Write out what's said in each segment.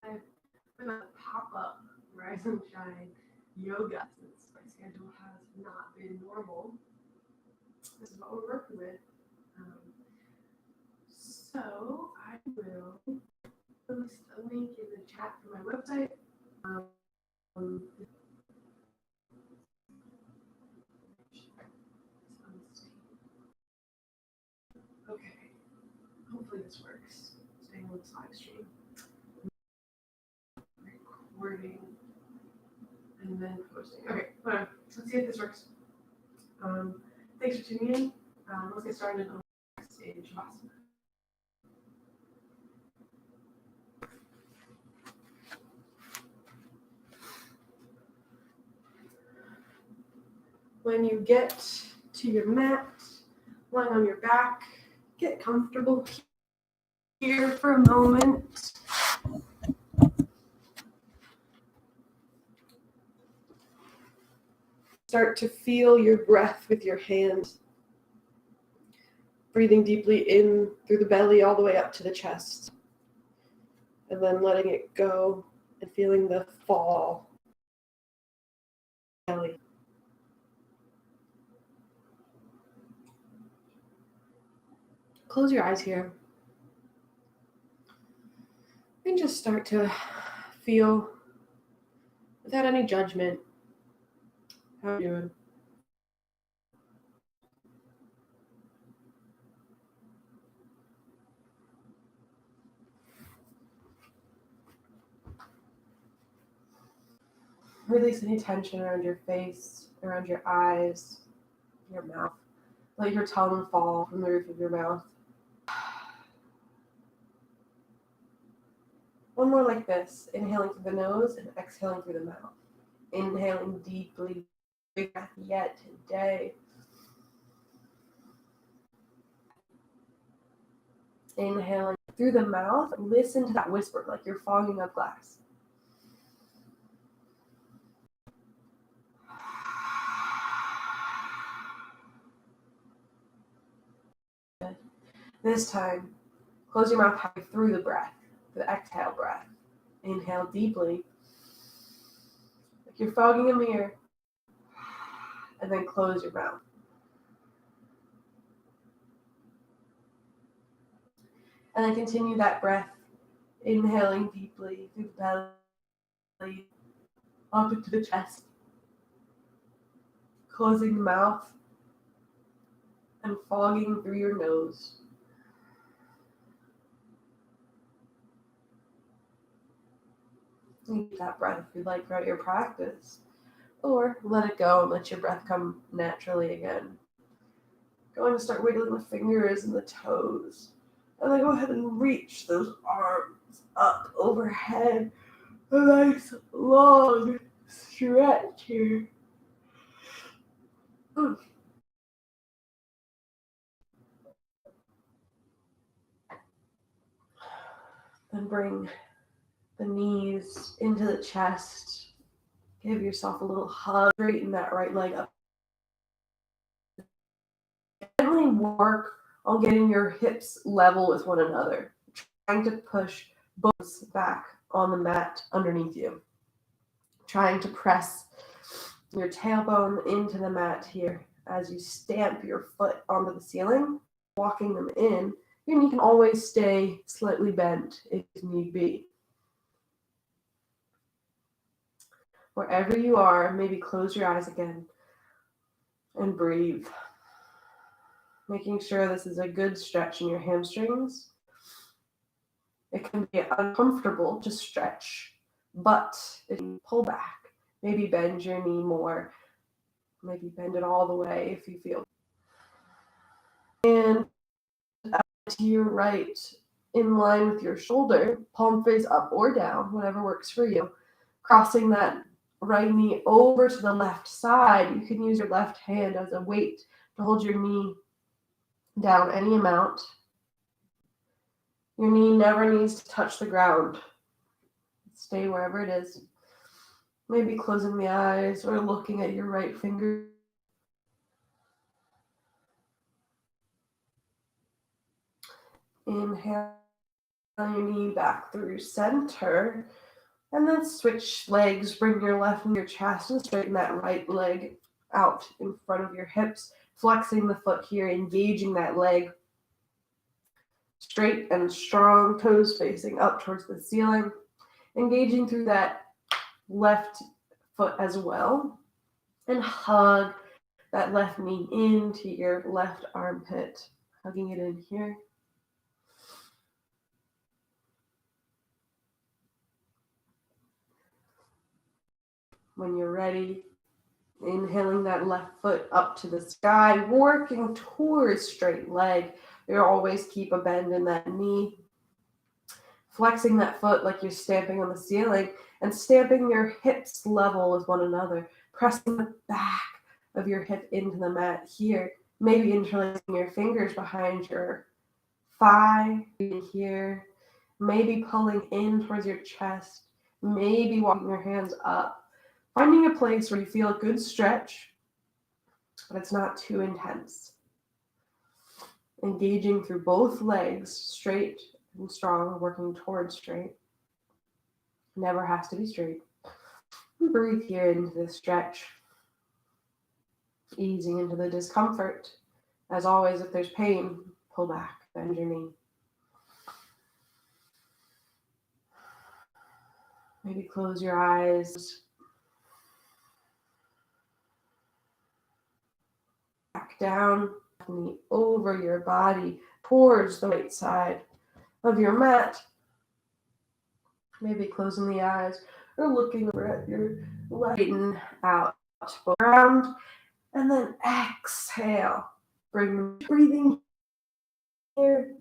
Live with a pop-up Rise and Shine yoga. Since my schedule has not been normal, this is what we're working with. So I will post a link in the chat for my website. Okay, hopefully this works. Staying on this live stream. Recording and then posting. Okay, let's see if this works. Thanks for tuning in. Let's get started on the next stage of Shavasana. When you get to your mat, lying on your back, get comfortable here for a moment. Start to feel your breath with your hands. Breathing deeply in through the belly all the way up to the chest. And then letting it go and feeling the fall. Belly. Close your eyes here. And just start to feel, without any judgment, how you're doing. Release any tension around your face, around your eyes, your mouth. Let your tongue fall from the roof of your mouth. One more like this. Inhaling through the nose and exhaling through the mouth. Inhaling deeply. Big breath yet today. Inhaling through the mouth. Listen to that whisper like you're fogging up glass. This time, close your mouth halfway through the breath, the exhale breath. Inhale deeply, like you're fogging a mirror, and then close your mouth. And then continue that breath, inhaling deeply through the belly, up into the chest, closing the mouth, and fogging through your nose. You keep that breath if you'd like throughout your practice, or let it go and let your breath come naturally again. Going to start wiggling the fingers and the toes, and then go ahead and reach those arms up overhead. A nice long stretch here. Then bring the knees into the chest. Give yourself a little hug. Straighten that right leg up. Gently work on getting your hips level with one another. Trying to push both back on the mat underneath you. Trying to press your tailbone into the mat here as you stamp your foot onto the ceiling, walking them in. Your knee can always stay slightly bent if need be. Wherever you are, maybe close your eyes again and breathe. Making sure this is a good stretch in your hamstrings. It can be uncomfortable to stretch, but if you pull back, maybe bend your knee more, maybe bend it all the way if you feel. And to your right, in line with your shoulder, palm face up or down, whatever works for you. Crossing that right knee over to the left side. You can use your left hand as a weight to hold your knee down any amount. Your knee never needs to touch the ground. Stay wherever it is. Maybe closing the eyes or looking at your right finger. Inhale your knee back through center. And then switch legs, bring your left knee to your chest and straighten that right leg out in front of your hips, flexing the foot here, engaging that leg straight and strong, toes facing up towards the ceiling, engaging through that left foot as well, and hug that left knee into your left armpit, hugging it in here. When you're ready, inhaling that left foot up to the sky, working towards straight leg. You always keep a bend in that knee. Flexing that foot like you're stamping on the ceiling and stamping your hips level with one another. Pressing the back of your hip into the mat here. Maybe interlacing your fingers behind your thigh here. Maybe pulling in towards your chest. Maybe walking your hands up. Finding a place where you feel a good stretch, but it's not too intense. Engaging through both legs, straight and strong, working towards straight. Never has to be straight. Breathe here into the stretch, easing into the discomfort. As always, if there's pain, pull back, bend your knee. Maybe close your eyes. Back down, knee over your body towards the right side of your mat. Maybe closing the eyes or looking over at your left. Straighten out ground, and then exhale. Breathing here,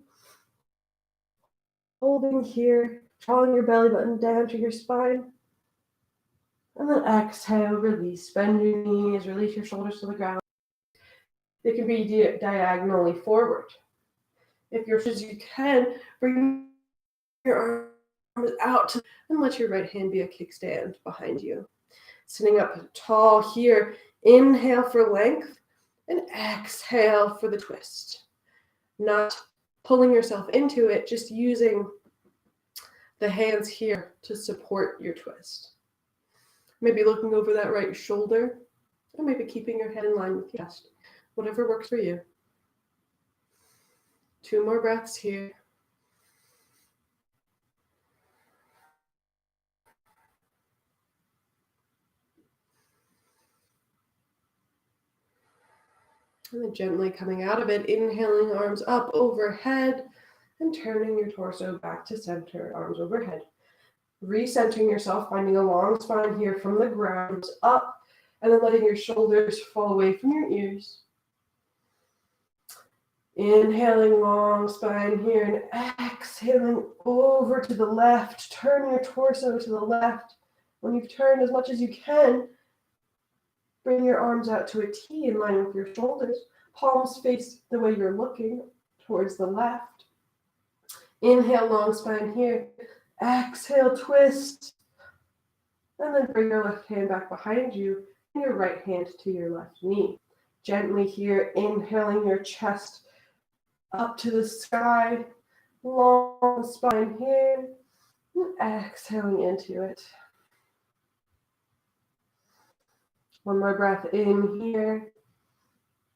holding here, drawing your belly button down to your spine. And then exhale, release. Bend your knees, release your shoulders to the ground. They can be diagonally forward. If you're as you can, bring your arms out and let your right hand be a kickstand behind you. Sitting up tall here, inhale for length and exhale for the twist. Not pulling yourself into it, just using the hands here to support your twist. Maybe looking over that right shoulder, or maybe keeping your head in line with your chest. Whatever works for you. 2 more breaths here. And then gently coming out of it, inhaling, arms up overhead, and turning your torso back to center, arms overhead. Recentering yourself, finding a long spine here from the ground up, and then letting your shoulders fall away from your ears. Inhaling, long spine here, and exhaling over to the left. Turn your torso to the left. When you've turned as much as you can, bring your arms out to a T in line with your shoulders. Palms face the way you're looking, towards the left. Inhale, long spine here. Exhale, twist. And then bring your left hand back behind you and your right hand to your left knee. Gently here, inhaling your chest up to the sky. Long spine here. And exhaling into it. One more breath in here.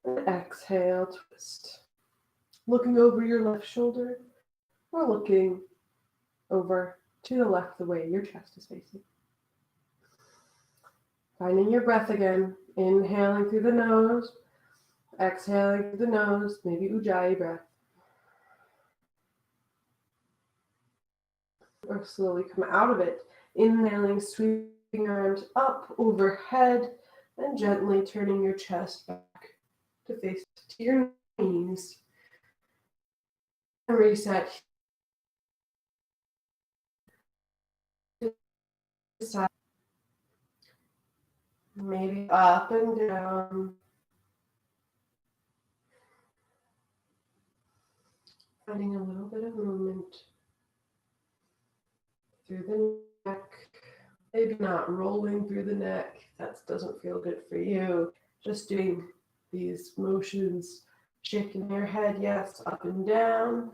And exhale, twist. Looking over your left shoulder or looking over to the left the way your chest is facing. Finding your breath again. Inhaling through the nose. Exhaling through the nose. Maybe Ujjayi breath. Or slowly come out of it. Inhaling, sweeping your arms up overhead and gently turning your chest back to face to your knees. And reset. Side. Maybe up and down. Finding a little bit of movement through the neck. Maybe not rolling through the neck. That doesn't feel good for you. Just doing these motions, shaking your head, yes, up and down.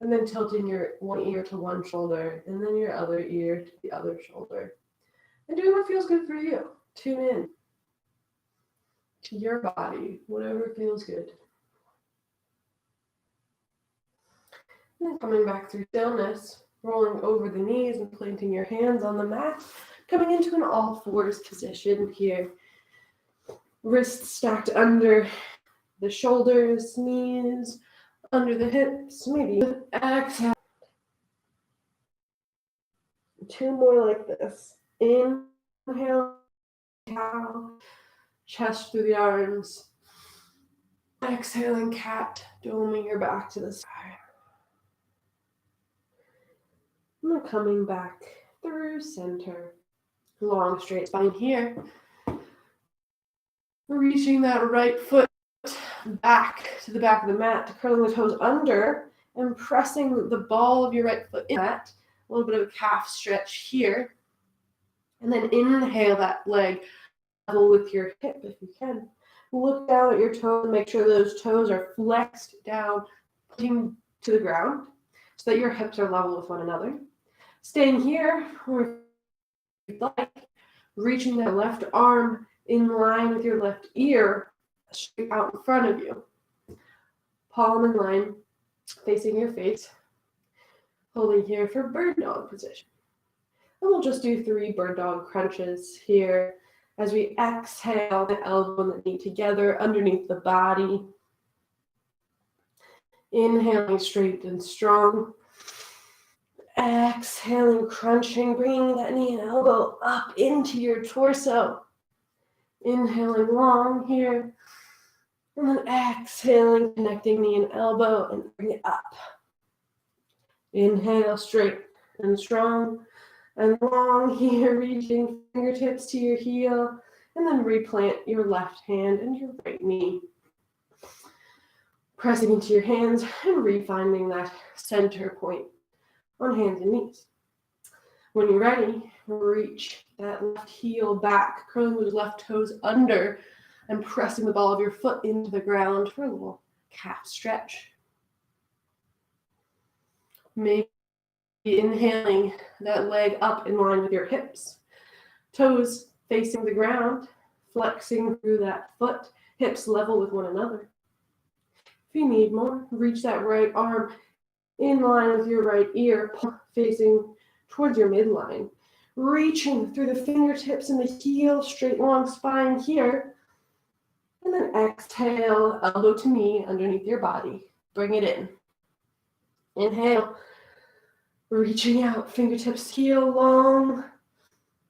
And then tilting your one ear to one shoulder and then your other ear to the other shoulder. And doing what feels good for you. Tune in to your body, whatever feels good. And then coming back through stillness, rolling over the knees and planting your hands on the mat, coming into an all fours position here. Wrists stacked under the shoulders, knees under the hips, maybe exhale. 2 more like this. Inhale, cow, chest through the arms. Exhaling cat, doming your back to the sky. And then coming back through center. Long straight spine here. Reaching that right foot back to the back of the mat, curling the toes under and pressing the ball of your right foot in that. A little bit of a calf stretch here. And then inhale that leg level with your hip if you can. Look down at your toes and make sure those toes are flexed down, pointing to the ground so that your hips are level with one another. Staying here, or if you'd like, reaching that left arm in line with your left ear, straight out in front of you. Palm in line, facing your face. Holding here for bird dog position. And we'll just do 3 bird dog crunches here as we exhale the elbow and the knee together underneath the body. Inhaling straight and strong. Exhaling, crunching, bringing that knee and elbow up into your torso. Inhaling long here. And then exhaling, connecting knee and elbow and bring it up. Inhale straight and strong and long here, reaching fingertips to your heel, and then replant your left hand and your right knee. Pressing into your hands and refinding that center point on hands and knees. When you're ready, reach that left heel back, curling those left toes under and pressing the ball of your foot into the ground for a little calf stretch. Maybe inhaling that leg up in line with your hips. Toes facing the ground, flexing through that foot, hips level with one another. If you need more, reach that right arm in line with your right ear, facing towards your midline. Reaching through the fingertips and the heel, straight long spine here. And then exhale, elbow to knee underneath your body. Bring it in. Inhale. Reaching out, fingertips heel long.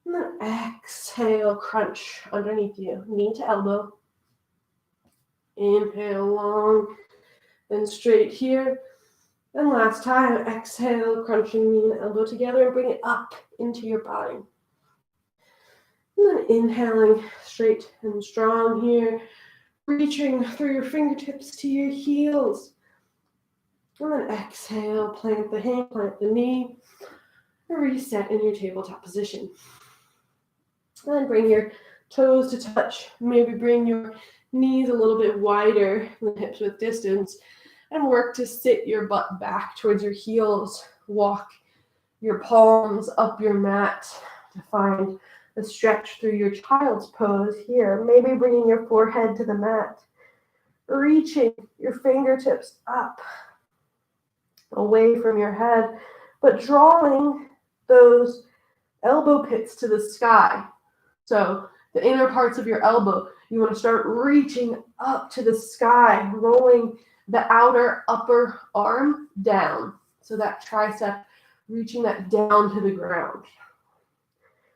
And then exhale, crunch underneath you, knee to elbow. Inhale long and straight here. And last time, exhale, crunching knee and elbow together and bring it up into your body. And then inhaling straight and strong here, reaching through your fingertips to your heels. And then exhale, plant the hand, plant the knee, and reset in your tabletop position. And then bring your toes to touch. Maybe bring your knees a little bit wider than hips width distance, and work to sit your butt back towards your heels. Walk your palms up your mat to find the stretch through your child's pose here. Maybe bringing your forehead to the mat. Reaching your fingertips up, away from your head, but drawing those elbow pits to the sky. So the inner parts of your elbow, you want to start reaching up to the sky, rolling the outer upper arm down. So that tricep, reaching that down to the ground.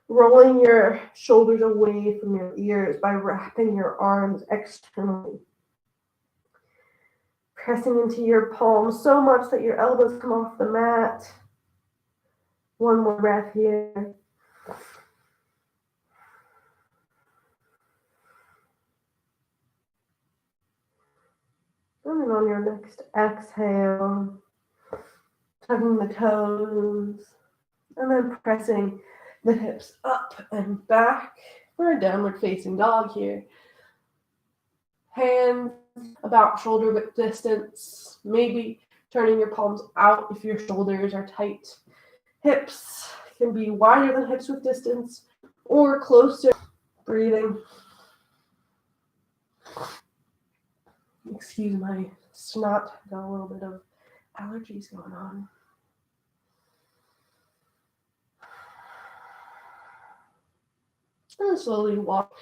Rolling your shoulders away from your ears by wrapping your arms externally. Pressing into your palms so much that your elbows come off the mat. One more breath here. And then on your next exhale, tugging the toes, and then pressing the hips up and back for a downward facing dog here. Hands about shoulder width distance, maybe Turning your palms out if your shoulders are tight. Hips can be wider than hips with distance or closer. Breathing. Excuse my snot, got a little bit of allergies going on. And slowly walk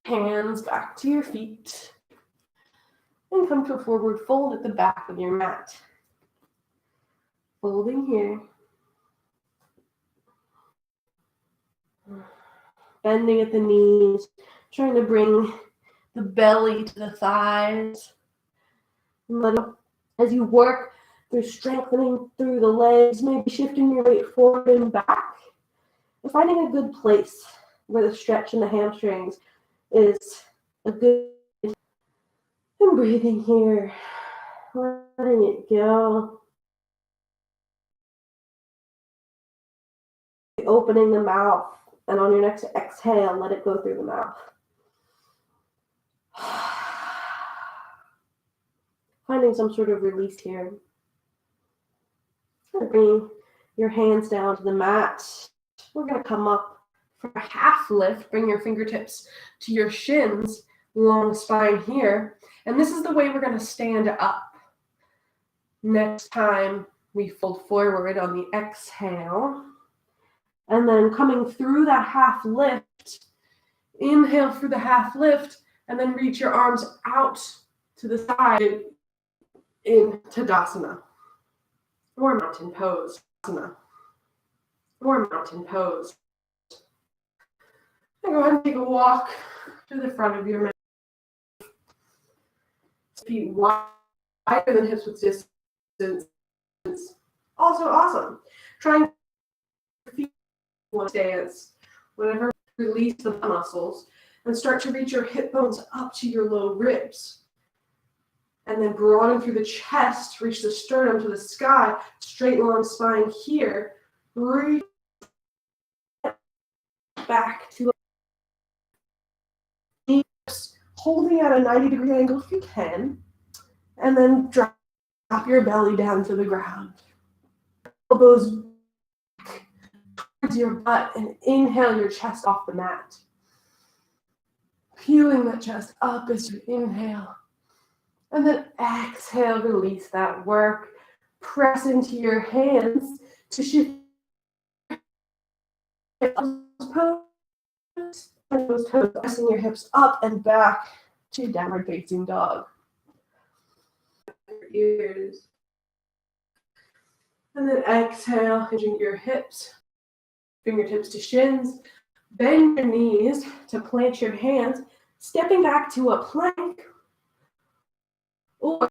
hands back to your feet and come to a forward fold at the back of your mat. Folding here. Bending at the knees, trying to bring the belly to the thighs. As you work through strengthening through the legs, maybe shifting your weight forward and back, and finding a good place where the stretch in the hamstrings is a good. And breathing here, letting it go. Opening the mouth, and on your next exhale, let it go through the mouth. Finding some sort of release here. Bring your hands down to the mat. We're going to come up for a half lift. Bring your fingertips to your shins, long spine here. And this is the way we're going to stand up. Next time we fold forward on the exhale. And then coming through that half lift, inhale through the half lift, and then reach your arms out to the side in Tadasana, or mountain pose. Or mountain pose. And go ahead and take a walk to the front of your mat. Feet wider than hips with distance. Also awesome. Trying feet one stance. Whenever release the muscles and start to reach your hip bones up to your low ribs. And then broaden through the chest, reach the sternum to the sky, straight long spine here. Reach back to holding at a 90-degree angle if you can. And then drop your belly down to the ground. Elbows back towards your butt and inhale your chest off the mat. Peeling that chest up as you inhale. And then exhale, release that work. Press into your hands to shift those toes, pressing your hips up and back to downward facing dog. Ears. And then exhale, hinging your hips, fingertips to shins. Bend your knees to plant your hands, stepping back to a plank. Or